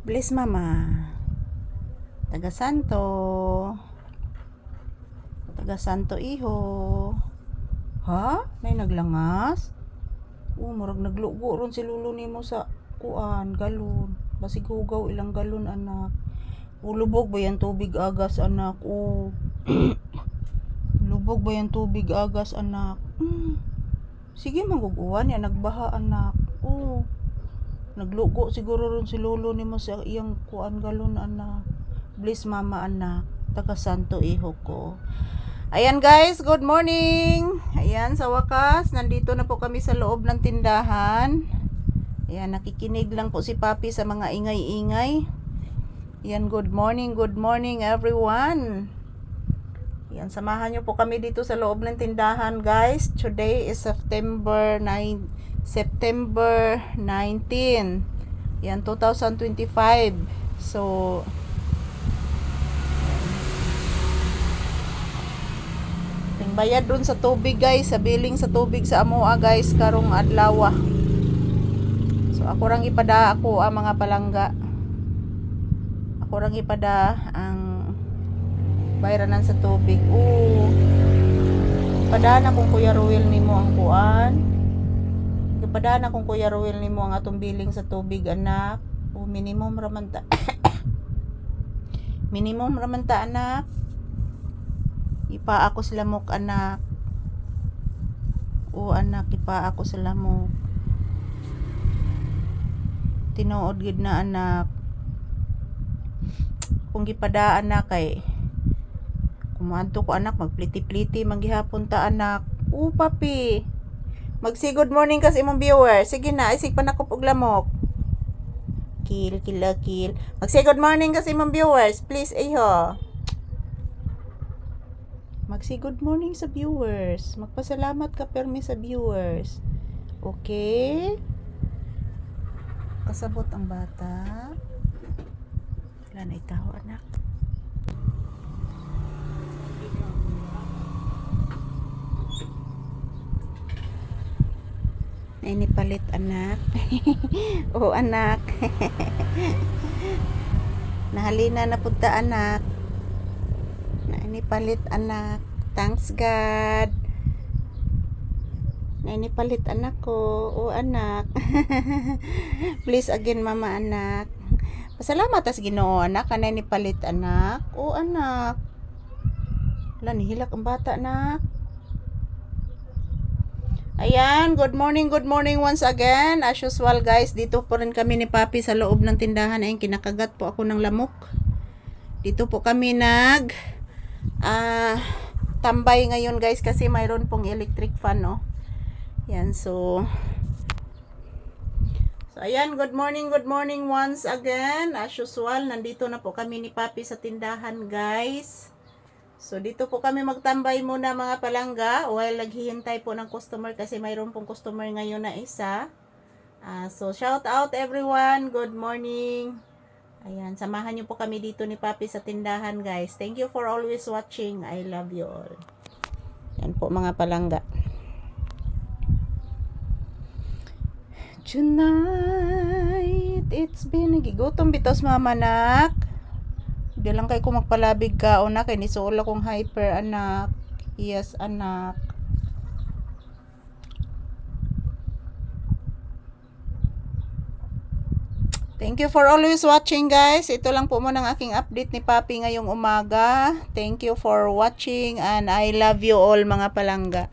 Please mama. Taga Santo. Taga Santo iho. Ha? May naglangas? Murag naglugo ron si lulo nimo sa kuan, galon. Basig hugaw ilang galon anak. Lubog ba yan tubig agas anak? Lubog ba yan tubig agas anak? Sige maguguan yan, nagbaha anak. Naglugo siguro ron si lulo nimo sa iyang kuan galon anak. Bless mama anak. Taga Santo iho ko. Ayan guys, good morning. Ayan, sa wakas, nandito na po kami sa loob ng tindahan. Ayan, nakikinig lang po si Papi sa mga ingay-ingay. Ayan, good morning everyone. Ayan, samahan nyo po kami dito sa loob ng tindahan guys. Today is September 19. Ayan, 2025. So, bayad dun sa tubig guys, sa billing sa tubig sa amoa guys karong adlaw. So ako rang ipada ako ang mga palangga. Ako rang ipada ang bayranan sa tubig. Ipadaan akong Kuya Ruel nimo ang kuan. Ipadaan akong Kuya Ruel nimo ang atong billing sa tubig anak. Minimum ramanta. Minimum ramanta anak. Ipa ako sa lamok anak. Anak, ipa ako sa lamok. Tinuod gid na anak. Kung gipadaan anak kay kumanto ko anak, magpliti-pliti manggihapon ta anak. Papi. Mag-say good morning kas imong viewers. Sige na, isig pa nakop og lamok. Kill. Mag-say good morning kas imong viewers, please iho. Mag-say good morning sa viewers. Magpasalamat ka permi sa viewers. Okay? Kasabot ang bata. Wala na itaw anak. Nainipalit anak. Anak. Nahalina na punta anak. Nainipalit anak. Thanks God. Nainipalit anak ko. Anak. Please again mama anak. Pasalamat as Ginoo anak. Nainipalit anak. Anak. Wala nihilak ang bata anak. Ayan, good morning once again. As usual guys, dito po rin kami ni Papi sa loob ng tindahan. Ayun, kinakagat po ako ng lamok. Dito po kami tambay ngayon guys kasi mayroon pong electric fan yan so ayan, good morning once again. As usual, nandito na po kami ni Papi sa tindahan guys. So dito po kami magtambay muna mga palangga while naghihintay po ng customer kasi mayroon pong customer ngayon na isa. So shout out everyone, good morning. Ayan, samahan niyo po kami dito ni Papi sa tindahan guys. Thank you for always watching. I love you all. Yan po mga palangga. Tonight, it's been gigutom bitos mama anak. Di lang kay ko magpalabig ka o na kay nisuol akong hyper anak. Yes anak. Thank you for always watching guys. Ito lang po muna ang aking update ni Papi ngayong umaga. Thank you for watching and I love you all mga palangga.